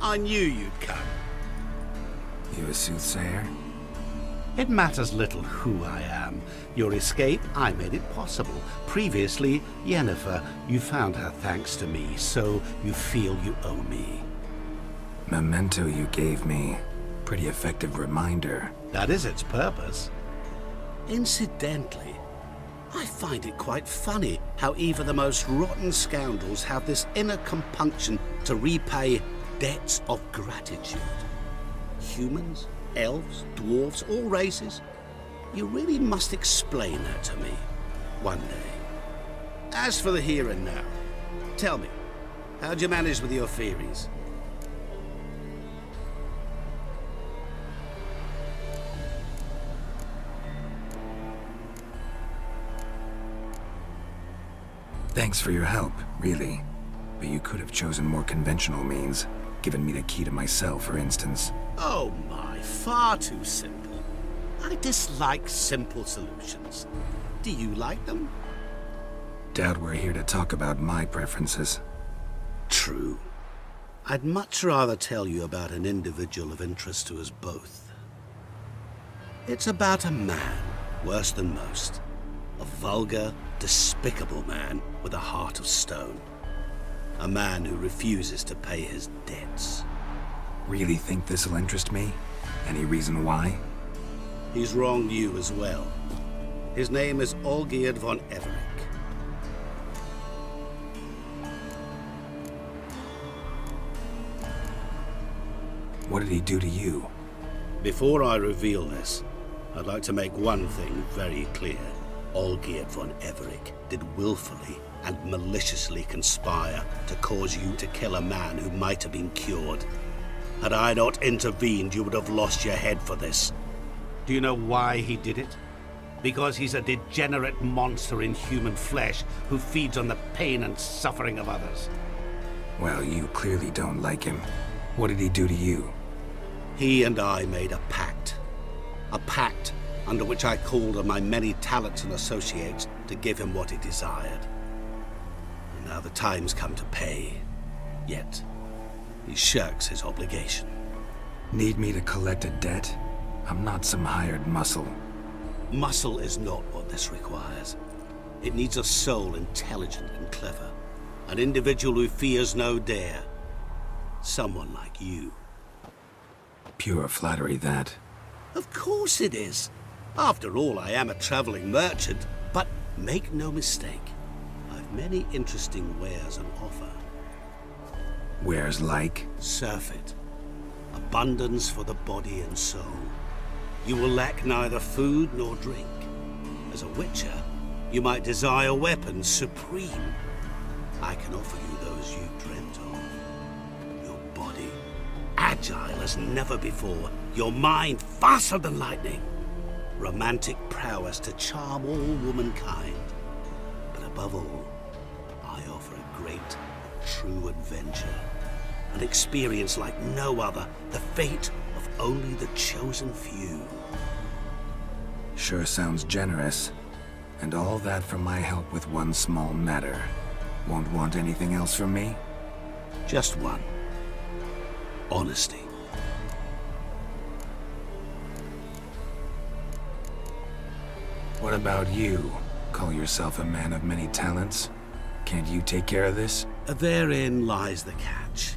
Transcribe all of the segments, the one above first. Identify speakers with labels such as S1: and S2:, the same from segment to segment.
S1: I knew you'd come.
S2: You a soothsayer?
S1: It matters little who I am. Your escape, I made it possible. Previously, Yennefer, you found her thanks to me, so you feel you owe me.
S2: Memento you gave me. Pretty effective reminder.
S1: That is its purpose. Incidentally, I find it quite funny how even the most rotten scoundrels have this inner compunction to repay debts of gratitude. Humans, elves, dwarves, all races. You really must explain that to me one day. As for the here and now, tell me, how'd you manage with your theories?
S2: Thanks for your help, really. But you could have chosen more conventional means. Given me the key to my cell, for instance.
S1: Oh my, far too simple. I dislike simple solutions. Do you like them?
S2: Doubt we're here to talk about my preferences.
S1: True. I'd much rather tell you about an individual of interest to us both. It's about a man, worse than most. A vulgar, despicable man with a heart of stone. A man who refuses to pay his debts.
S2: Really think this'll interest me? Any reason why?
S1: He's wronged you as well. His name is Olgierd von Everec.
S2: What did he do to you?
S1: Before I reveal this, I'd like to make one thing very clear. Olgierd von Everec did willfully and maliciously conspire to cause you to kill a man who might have been cured. Had I not intervened, you would have lost your head for this. Do you know why he did it? Because he's a degenerate monster in human flesh who feeds on the pain and suffering of others.
S2: Well, you clearly don't like him. What did he do to you?
S1: He and I made a pact. A pact under which I called on my many talents and associates to give him what he desired. And now the time's come to pay. Yet, he shirks his obligation.
S2: Need me to collect a debt? I'm not some hired muscle.
S1: Muscle is not what this requires. It needs a soul intelligent and clever. An individual who fears no dare. Someone like you.
S2: Pure flattery, that.
S1: Of course it is. After all, I am a traveling merchant. But make no mistake, I've many interesting wares on offer.
S2: Wares like?
S1: Surfeit. Abundance for the body and soul. You will lack neither food nor drink. As a witcher, you might desire weapons supreme. I can offer you those you dreamt of. Your body, agile as never before. Your mind, faster than lightning. Romantic prowess to charm all womankind. But above all, I offer a great, true adventure. An experience like no other. The fate of only the chosen few.
S2: Sure sounds generous. And all that for my help with one small matter. Won't want anything else from me?
S1: Just one. Honesty.
S2: What about you? Call yourself a man of many talents? Can't you take care of this?
S1: Therein lies the catch.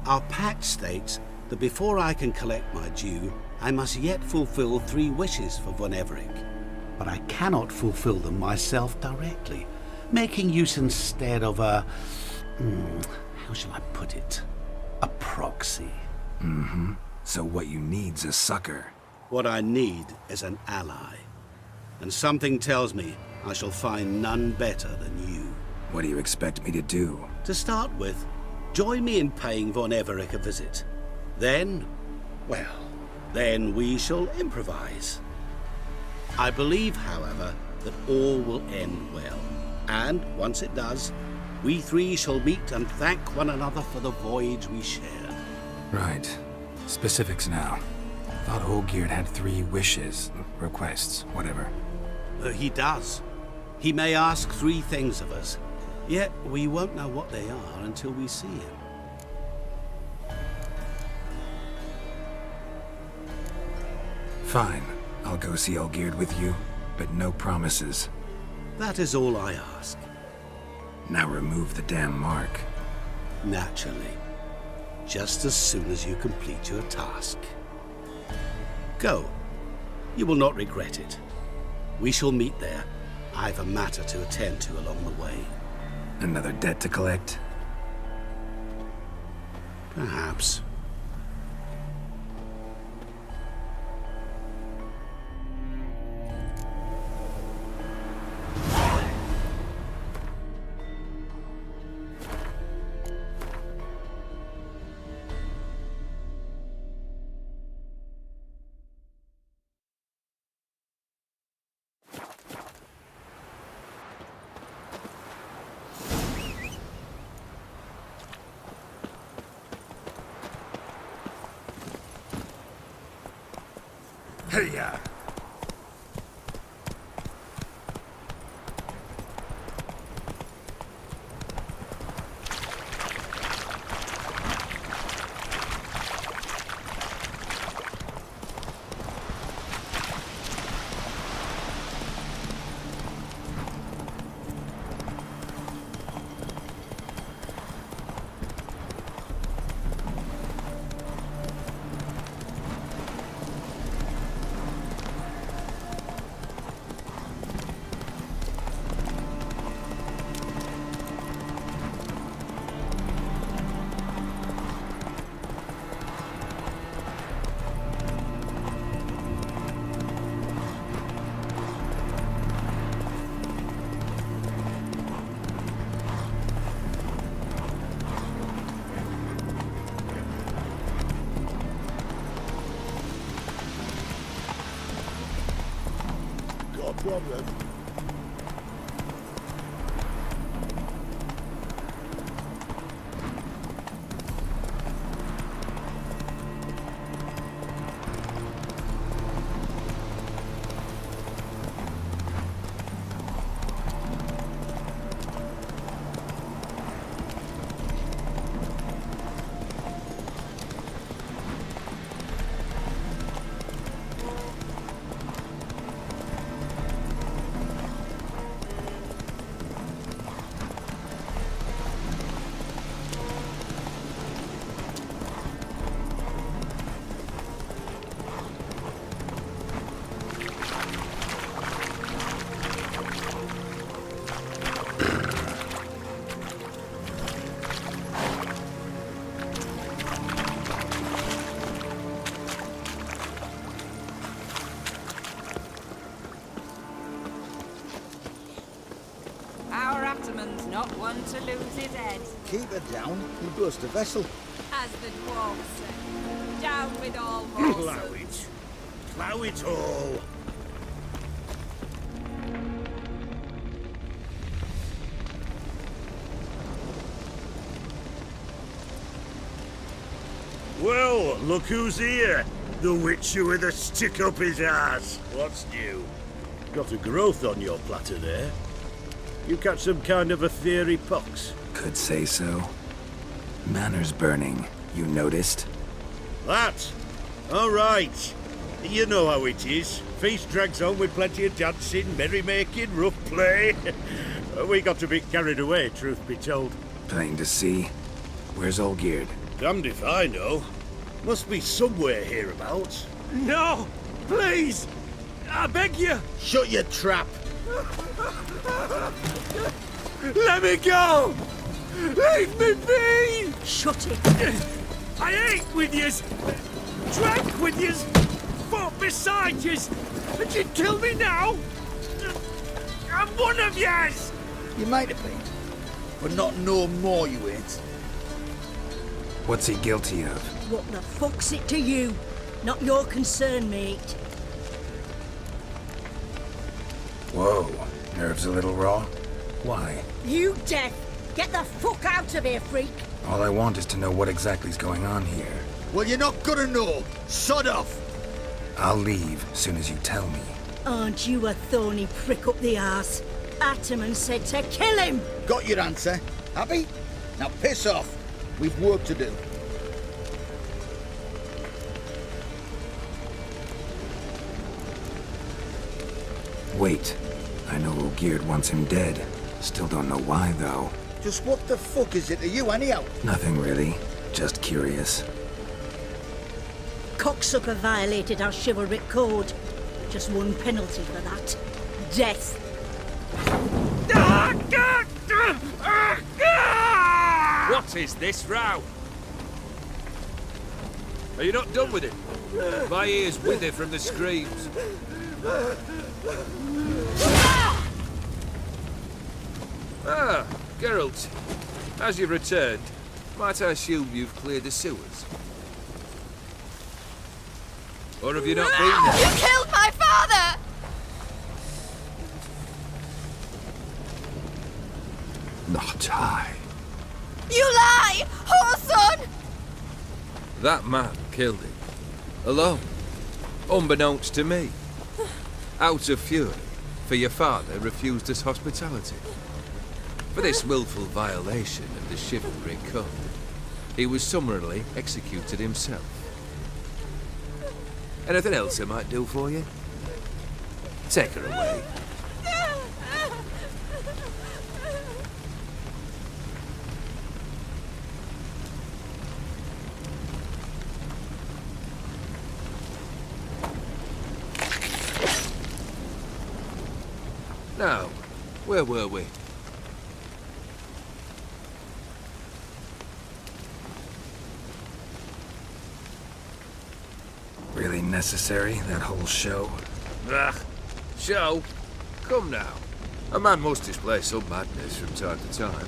S1: Our pact states that before I can collect my due, I must yet fulfill 3 wishes for von Everec. But I cannot fulfill them myself directly, making use instead of a... how shall I put it? A proxy.
S2: Mm-hmm. So what you need's a sucker.
S1: What I need is an ally. And something tells me I shall find none better than you.
S2: What do you expect me to do?
S1: To start with, join me in paying von Everec a visit. Then, well, then we shall improvise. I believe, however, that all will end well. And once it does, we 3 shall meet and thank one another for the voyage we shared.
S2: Right. Specifics now. Thought Olgierd had 3 wishes, requests, whatever.
S1: He does. He may ask 3 things of us, yet we won't know what they are until we see him.
S2: Fine. I'll go see Olgierd with you, but no promises.
S1: That is all I ask.
S2: Now remove the damn mark.
S1: Naturally. Just as soon as you complete your task. Go. You will not regret it. We shall meet there. I've a matter to attend to along the way.
S2: Another debt to collect?
S1: Perhaps.
S2: Hey-ya!
S3: Problem.
S4: Ataman's not one to lose his head.
S3: Keep her down. We'll burst the vessel.
S4: As the dwarves say, down with all horses.
S1: Plough it. Plough it all.
S5: Well, look who's here. The Witcher with a stick up his ass. What's new? Got a growth on your platter there. You catch some kind of a fiery pox?
S2: Could say so. Manor's burning. You noticed?
S5: That? All right. You know how it is. Feast drags on with plenty of dancing, merrymaking, rough play. We got a bit carried away, truth be told.
S2: Plain to see. Where's Olgierd?
S5: Damned if I know. Must be somewhere hereabouts.
S6: No! Please! I beg you!
S3: Shut your trap.
S6: Let me go! Leave me be!
S7: Shut it!
S6: I ate with yous! Drank with yous! Fought beside yous! And you kill me now? I'm one of yous!
S3: You might have been, but not no more you ain't.
S2: What's he guilty of?
S7: What the fuck's it to you? Not your concern, mate.
S2: Whoa. Nerves a little raw? Why?
S7: You deaf! Get the fuck out of here, freak!
S2: All I want is to know what exactly's going on here.
S3: Well, you're not gonna know. Sod off.
S2: I'll leave soon as you tell me.
S7: Aren't you a thorny prick up the arse? Ataman said to kill him!
S3: Got your answer. Happy? Now piss off. We've work to do.
S2: Wait. I know Olgierd wants him dead. Still don't know why, though.
S3: Just what the fuck is it to you, anyhow?
S2: Nothing really. Just curious.
S7: Cocksucker violated our chivalric code. Just one penalty for that. Death.
S6: What is this row? Are you not done with it? My ears wither from the screams. Ah, Geralt. As you've returned, might I assume you've cleared the sewers? Or have you not been there?
S4: You killed my father!
S2: Not I.
S4: You lie! Whoreson!
S6: That man killed him. Alone. Unbeknownst to me. Out of fury, for your father refused us hospitality. For this willful violation of the chivalry code, he was summarily executed himself. Anything else I might do for you? Take her away. Now, where were we?
S2: Really necessary, that whole show?
S6: Ugh. Show? Come now. A man must display some madness from time to time.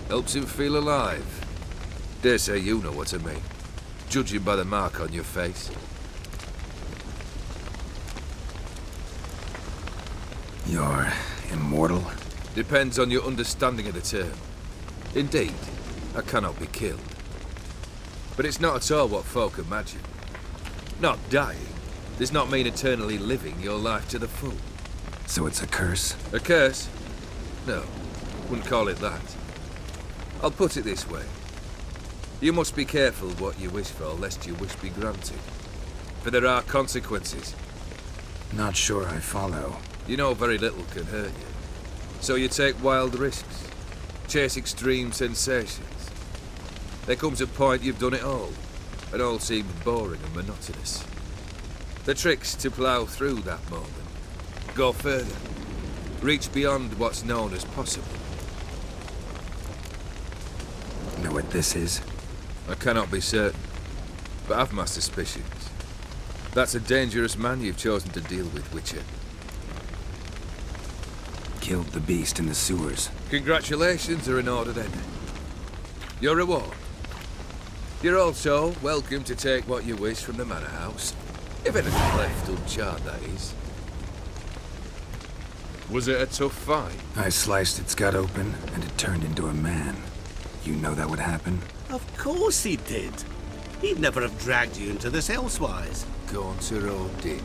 S6: Helps him feel alive. Dare say you know what I mean. Judging by the mark on your face.
S2: You're immortal?
S6: Depends on your understanding of the term. Indeed, I cannot be killed. But it's not at all what folk imagine. Not dying does not mean eternally living your life to the full.
S2: So it's a curse?
S6: A curse? No, wouldn't call it that. I'll put it this way. You must be careful what you wish for, lest your wish be granted. For there are consequences.
S2: Not sure I follow.
S6: You know very little can hurt you. So you take wild risks. Chase extreme sensations. There comes a point you've done it all. And all seems boring and monotonous. The trick's to plough through that moment. Go further. Reach beyond what's known as possible.
S2: Know what this is?
S6: I cannot be certain, but I've my suspicions. That's a dangerous man you've chosen to deal with, Witcher.
S2: Killed the beast in the sewers.
S6: Congratulations are in order then. Your reward. You're also welcome to take what you wish from the manor house. If anything left uncharred, that is. Was it a tough fight?
S2: I sliced its gut open, and it turned into a man. You know that would happen?
S1: Of course he did. He'd never have dragged you into this elsewise.
S6: Gaunter Odin.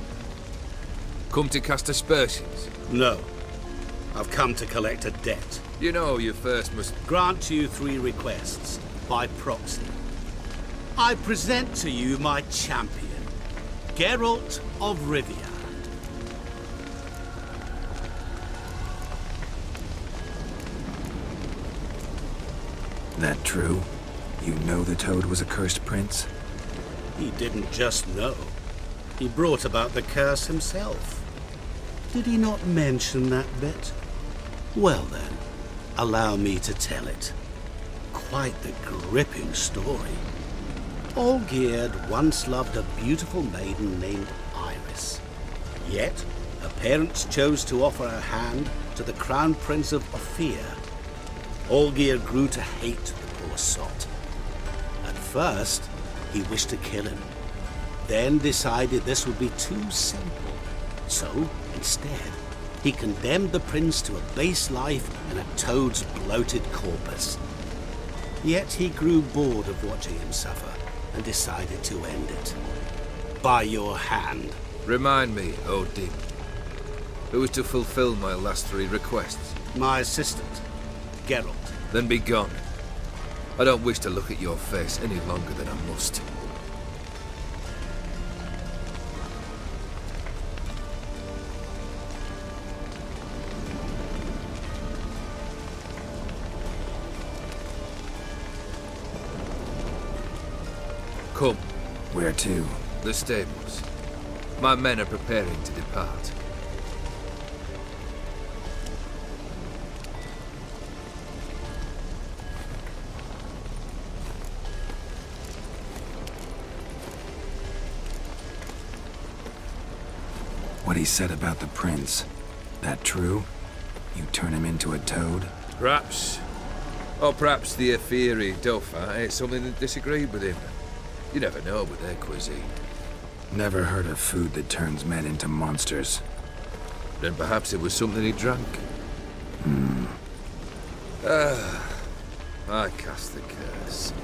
S6: Come to cast aspersions.
S1: No. I've come to collect a debt.
S6: You know you first must...
S1: Grant you 3 requests, by proxy. I present to you my champion, Geralt of Rivia.
S2: That true? You know the Toad was a cursed prince?
S1: He didn't just know. He brought about the curse himself. Did he not mention that bit? Well then, allow me to tell it. Quite the gripping story. Olgierd once loved a beautiful maiden named Iris. Yet, her parents chose to offer her hand to the Crown Prince of Ophir. Olgierd grew to hate the poor sot. At first, he wished to kill him. Then decided this would be too simple. So, instead, he condemned the prince to a base life in a toad's bloated corpus. Yet he grew bored of watching him suffer and decided to end it. By your hand.
S6: Remind me, Odin. Who is to fulfill my last 3 requests?
S1: My assistant, Geralt.
S6: Then be gone. I don't wish to look at your face any longer than I must. Come,
S2: Where to?
S6: the stables. My men are preparing to depart.
S2: What he said about the prince. That true? You turn him into a toad?
S6: Perhaps. Or perhaps the Aetheri Dauphin ate something that disagreed with him. You never know with their cuisine.
S2: Never heard of food that turns men into monsters.
S6: Then perhaps it was something he drank. I cast the curse.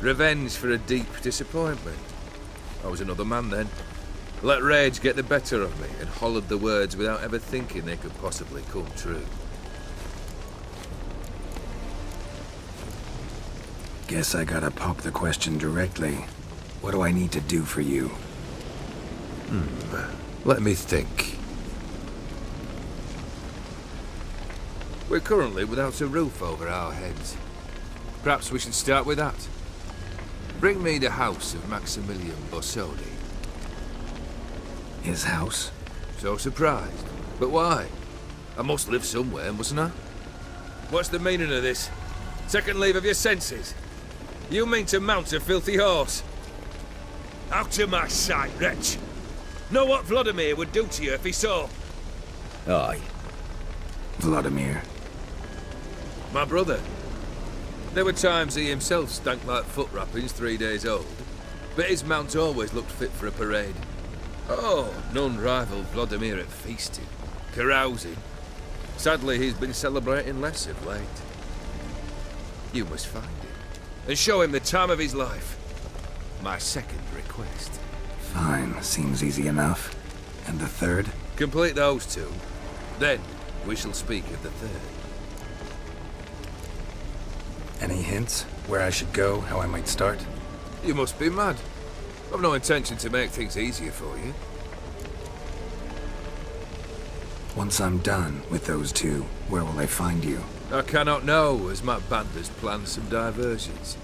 S6: Revenge for a deep disappointment. I was another man then. Let rage get the better of me and hollered the words without ever thinking they could possibly come true.
S2: Guess I gotta pop the question directly. What do I need to do for you?
S6: Let me think. We're currently without a roof over our heads. Perhaps we should start with that. Bring me the house of Maximilian Borsodi.
S2: His house?
S6: So surprised. But why? I must live somewhere, mustn't I? What's the meaning of this? Second leave of your senses? You mean to mount a filthy horse? Out of my sight, wretch! Know what Vladimir would do to you if he saw?
S3: Aye.
S2: Vladimir.
S6: My brother. There were times he himself stank like foot wrappings 3 days old, but his mount always looked fit for a parade. Oh, none rivaled Vladimir at feasting, carousing. Sadly, he's been celebrating less of late. You must find him, and show him the time of his life. My second request.
S2: Fine, seems easy enough. And the third?
S6: Complete those two, then we shall speak of the third.
S2: Any hints? Where I should go, how I might start?
S6: You must be mad. I've no intention to make things easier for you.
S2: Once I'm done with those two, where will I find you?
S6: I cannot know, as my band has planned some diversions.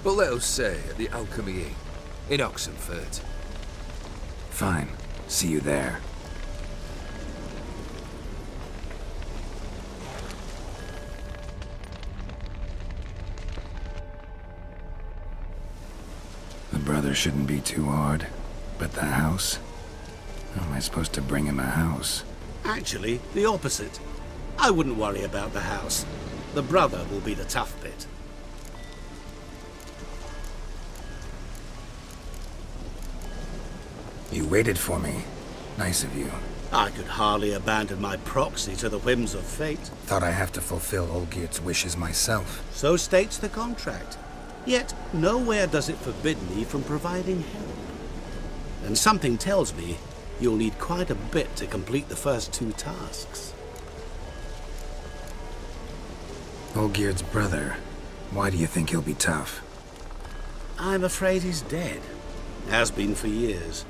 S6: But let us say at the Alchemy Inn, in Oxenfurt.
S2: Fine. See you there. The brother shouldn't be too hard. But the house? How am I supposed to bring him a house?
S1: Actually, the opposite. I wouldn't worry about the house. The brother will be the tough bit.
S2: You waited for me. Nice of you.
S1: I could hardly abandon my proxy to the whims of fate.
S2: Thought I have to fulfill Olgierd's wishes myself.
S1: So states the contract. Yet, nowhere does it forbid me from providing help. And something tells me you'll need quite a bit to complete the first two tasks.
S2: Olgierd's brother. Why do you think he'll be tough?
S1: I'm afraid he's dead. Has been for years.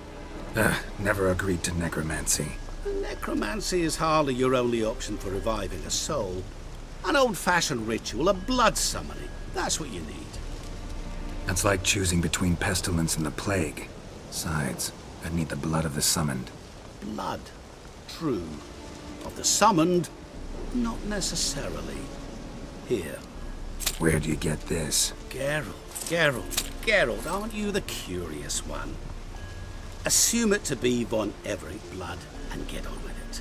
S2: Never agreed to necromancy.
S1: Necromancy is hardly your only option for reviving a soul. An old-fashioned ritual, a blood summoning. That's what you need.
S2: That's like choosing between pestilence and the plague. Besides, I'd need the blood of the summoned.
S1: Blood. True. Of the summoned, not necessarily. Here.
S2: Where do you get this?
S1: Geralt, aren't you the curious one? Assume it to be von Everett blood and get on with it.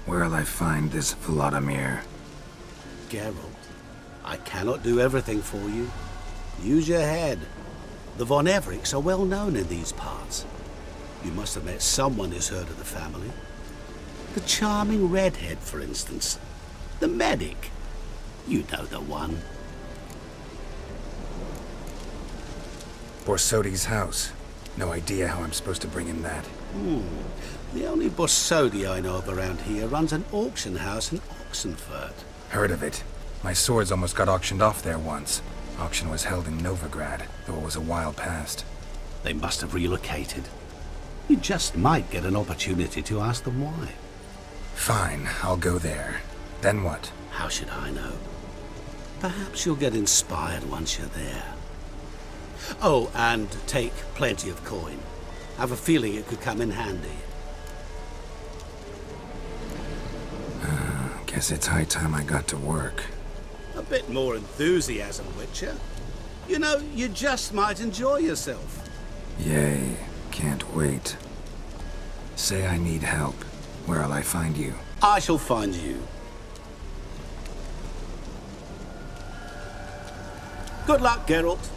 S2: Where'll I find this Vladimir?
S1: Geralt, I cannot do everything for you. Use your head. The von Evericks are well known in these parts. You must have met someone who's heard of the family. The charming redhead, for instance. The medic. You know the one.
S2: Borsodi's house. No idea how I'm supposed to bring in that.
S1: The only Borsodi I know of around here runs an auction house in Oxenfurt.
S2: Heard of it. My swords almost got auctioned off there once. Auction was held in Novigrad, though it was a while past.
S1: They must have relocated. You just might get an opportunity to ask them why.
S2: Fine, I'll go there. Then what?
S1: How should I know? Perhaps you'll get inspired once you're there. Oh, and take plenty of coin. Have a feeling it could come in handy.
S2: Guess it's high time I got to work.
S1: A bit more enthusiasm, Witcher. You know, you just might enjoy yourself.
S2: Yay, can't wait. Say I need help. Where'll I find you?
S1: I shall find you. Good luck, Geralt.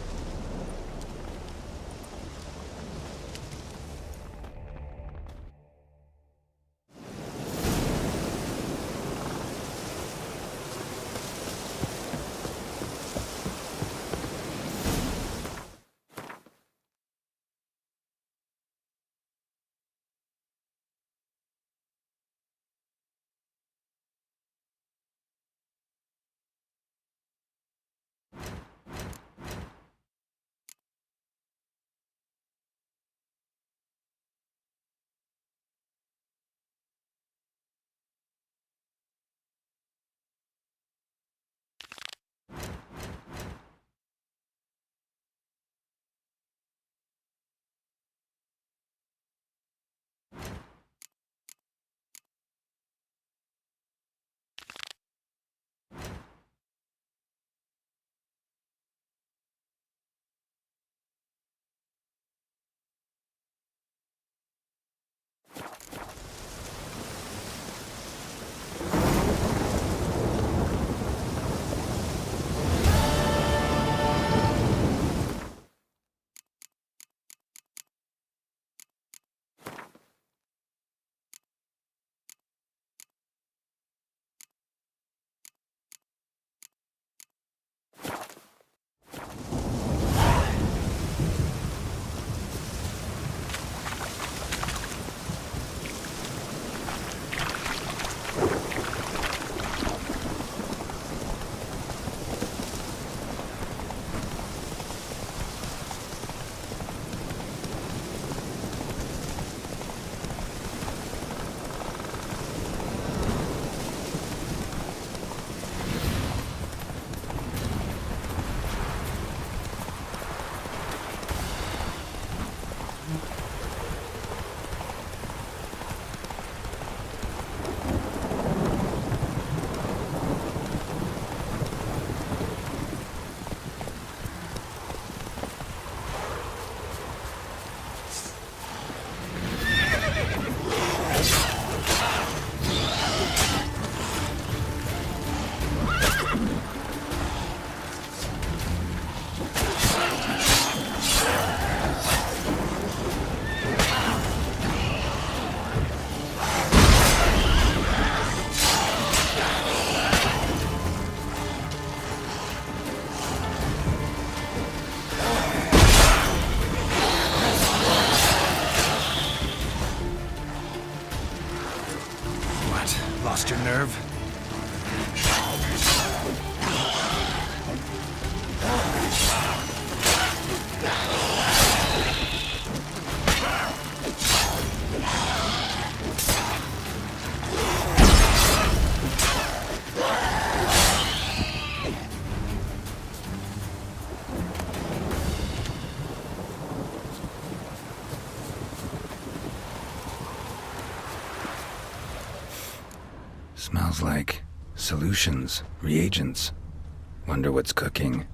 S2: Lost your nerve? Smells like solutions, reagents. Wonder what's cooking.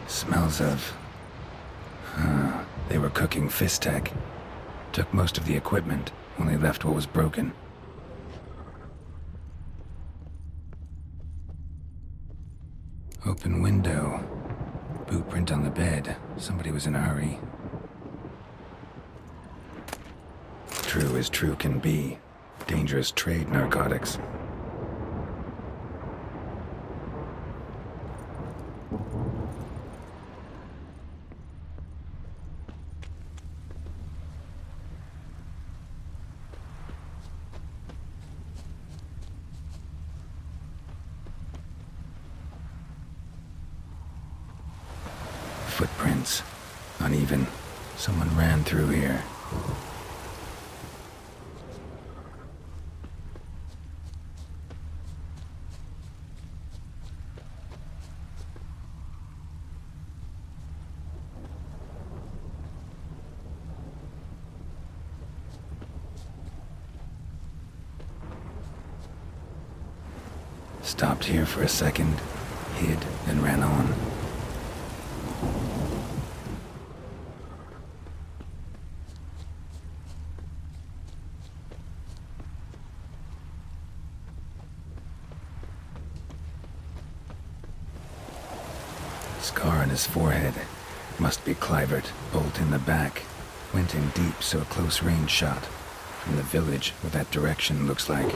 S2: Smells of... They were cooking Fistek. Took most of the equipment, only left what was broken. Open window. Boot print on the bed. Somebody was in a hurry. True as true can be. Dangerous trade, narcotics. Uneven. Someone ran through here. Stopped here for a second, hid, and ran on. Scar on his forehead. Must be Clivert. Bolt in the back. Went in deep, so a close range shot. From the village, where that direction looks like.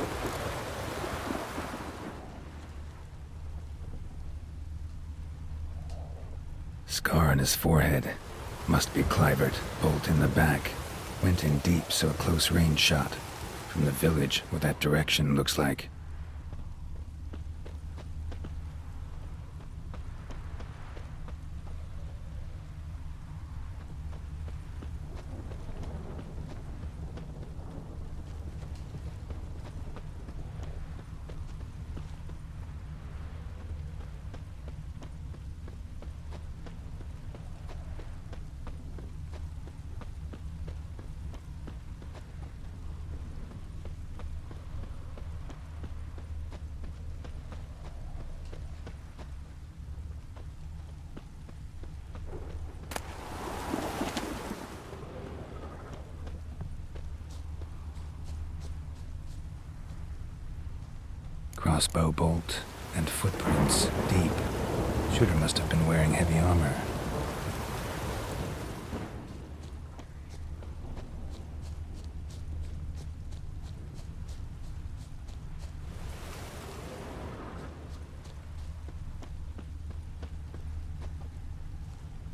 S2: Scar on his forehead. Must be Clivert. Bolt in the back. Went in deep, so a close range shot. From the village, where that direction looks like. Crossbow bolt and footprints deep. Shooter must have been wearing heavy armor.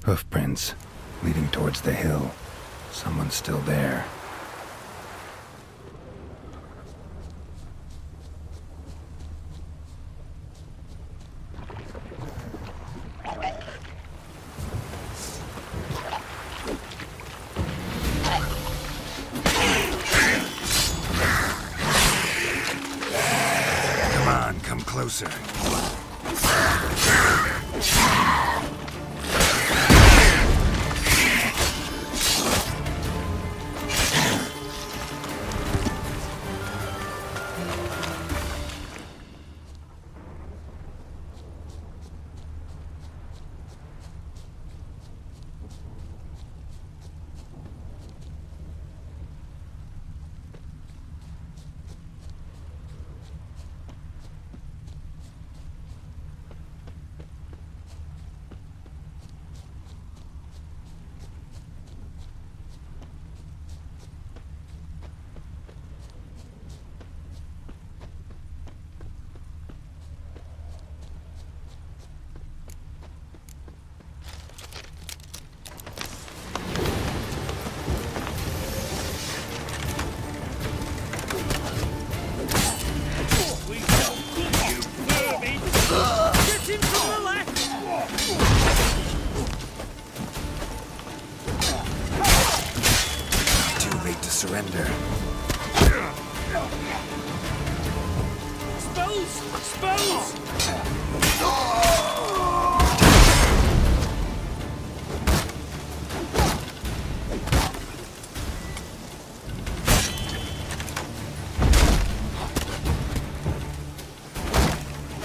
S2: Hoofprints leading towards the hill. Someone's still there. Come on, come closer. Surrender.
S5: Spells!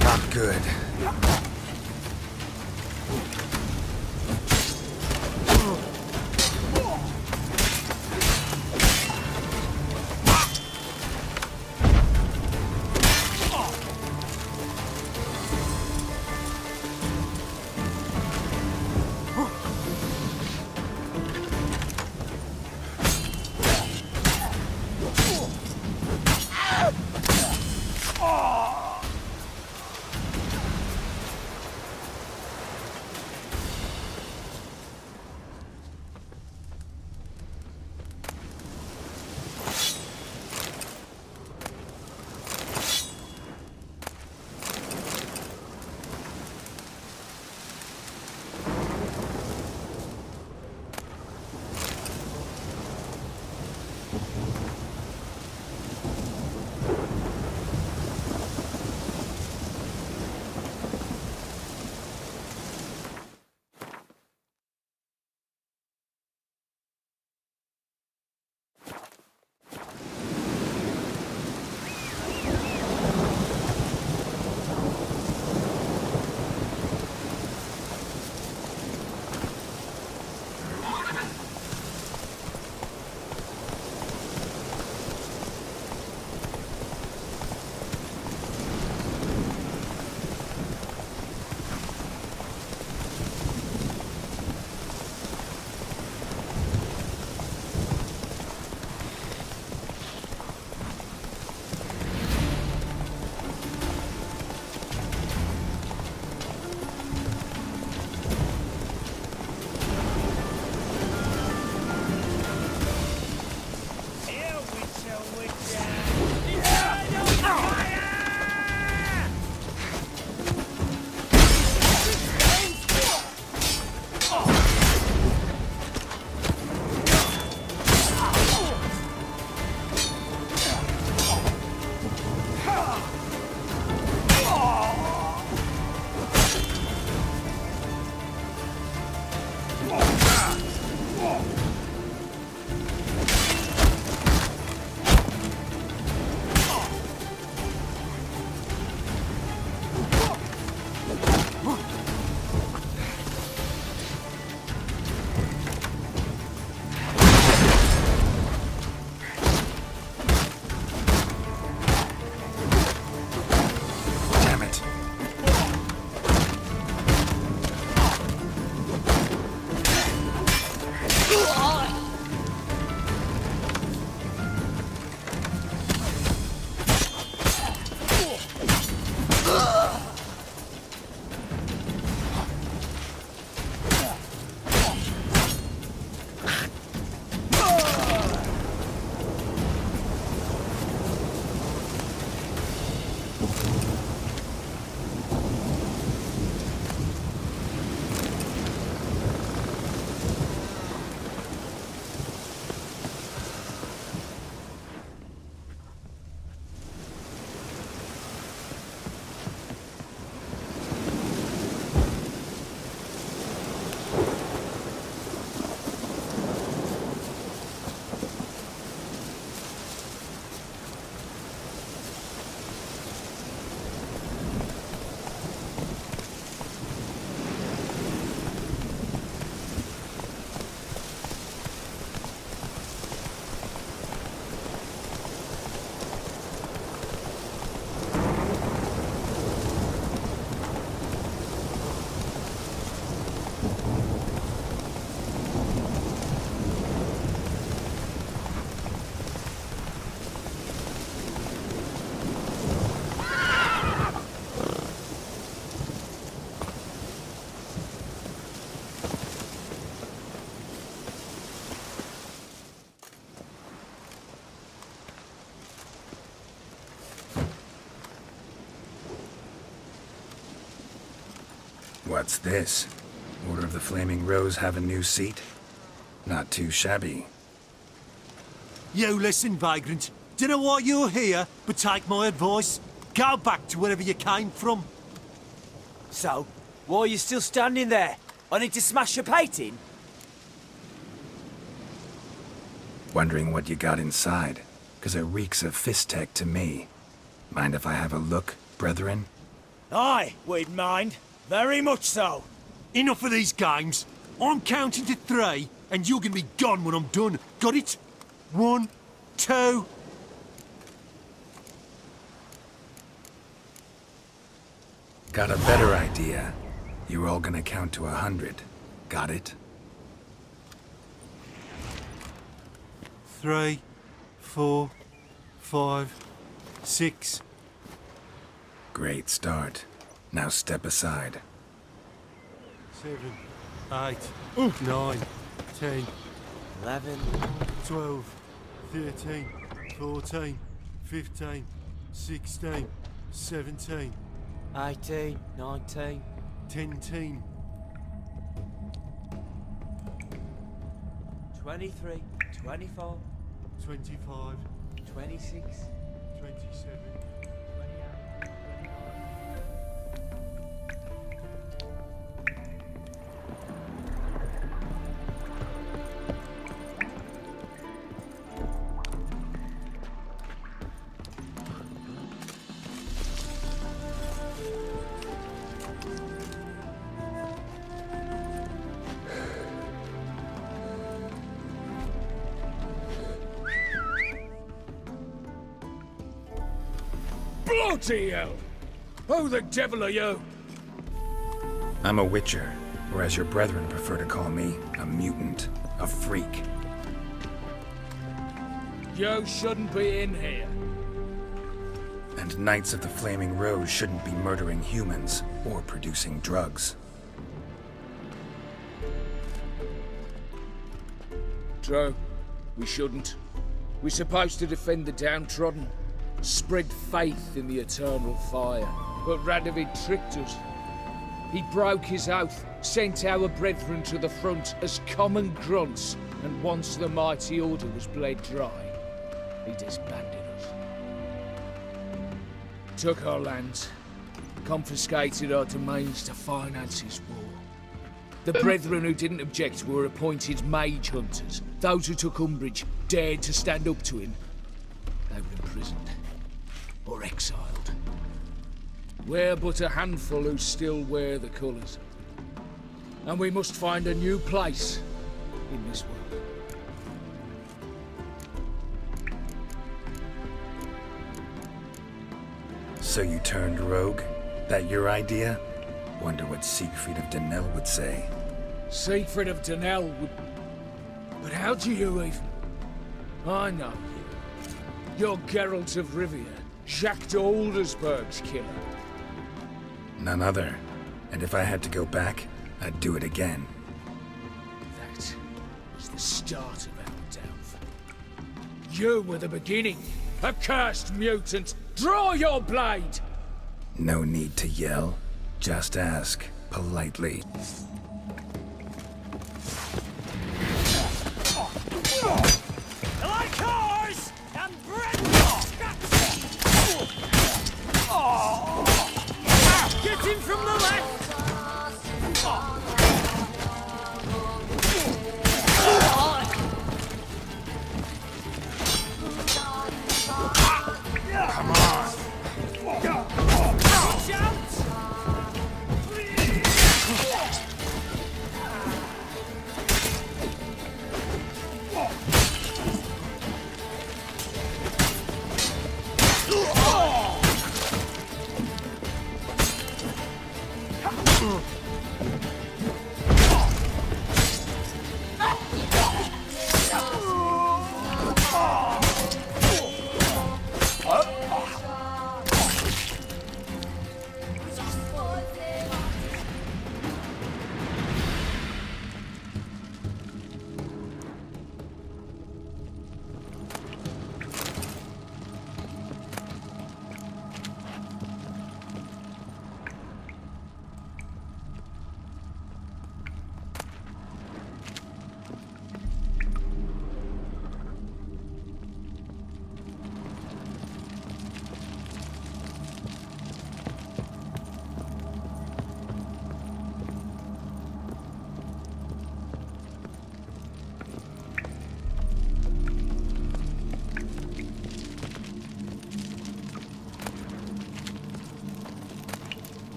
S2: Not good. What's this? Order of the Flaming Rose have a new seat? Not too shabby.
S8: You listen, vagrant. Dunno why you're here, but take my advice. Go back to wherever you came from.
S9: So, why are you still standing there? I need to smash your painting?
S2: Wondering what you got inside, 'cause it reeks of Fistech to me. Mind if I have a look, brethren?
S9: Aye, we'd mind. Very much so.
S8: Enough of these games. I'm counting to 3, and you're gonna be gone when I'm done. Got it? 1, 2...
S2: Got a better idea. You're all gonna count to 100. Got it?
S8: 3, 4, 5, 6...
S2: Great start. Now step aside.
S8: 7, 8, 9, 10,
S9: 11.
S8: 12, 13, 14, 15, 16, 17,
S9: 18, 19.
S8: 10,
S9: 23, 24,
S8: 25,
S9: 26,
S8: 27...
S10: Bloody hell! Who the devil are you?
S2: I'm a witcher, or as your brethren prefer to call me, a mutant, a freak.
S10: You shouldn't be in here.
S2: And Knights of the Flaming Rose shouldn't be murdering humans or producing drugs.
S10: True. We shouldn't. We're supposed to defend the downtrodden, spread faith in the eternal fire. But Radovid tricked us. He broke his oath, sent our brethren to the front as common grunts, and once the mighty order was bled dry, he disbanded us. Took our lands, confiscated our domains to finance his war. The brethren who didn't object were appointed mage hunters. Those who took umbrage, dared to stand up to him. They were imprisoned or exiled. We're but a handful who still wear the colours. And we must find a new place in this world.
S2: So you turned rogue? That your idea? Wonder what Siegfried of Denel would say.
S10: Siegfried of Denel would... But how do you even... I know you. You're Geralt of Rivia, Jacques de Aldersberg's killer.
S2: None other. And if I had to go back, I'd do it again.
S10: That was the start of our downfall. You were the beginning, accursed mutant! Draw your blade!
S2: No need to yell. Just ask, politely.
S9: Like ours! And bread! Get him from the left!
S2: Come on!
S9: Watch out!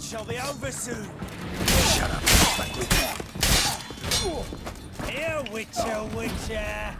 S9: shall be over soon.
S2: Shut up.
S9: Here, Witcher, Witcher.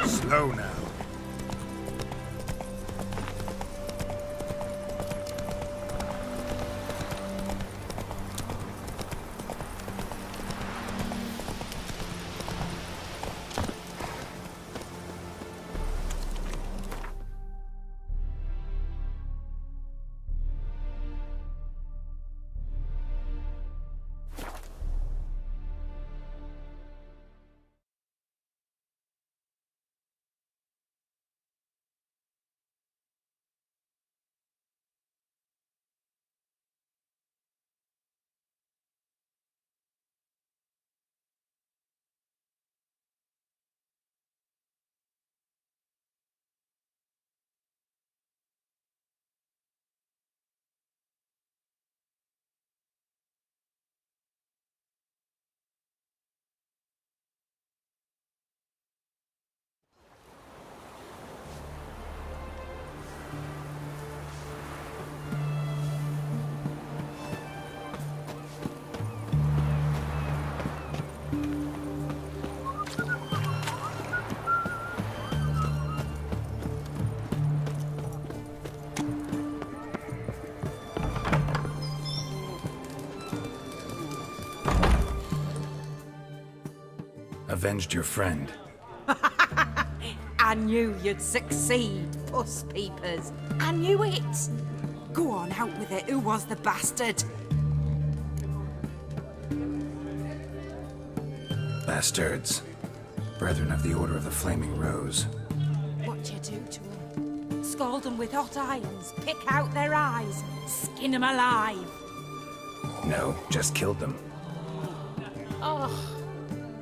S2: Slow now. Avenged your friend.
S4: I knew you'd succeed, Puss Peepers. I knew it. Go on, out with it. Who was the bastard?
S2: Bastards. Brethren of the Order of the Flaming Rose.
S4: What'd you do to them? Scald them with hot irons, pick out their eyes, skin them alive.
S2: No, just killed them.
S4: Oh,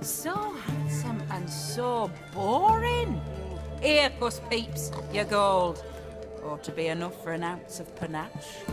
S4: so handsome and so boring. Here, Puss Peeps, your gold. Ought to be enough for an ounce of panache.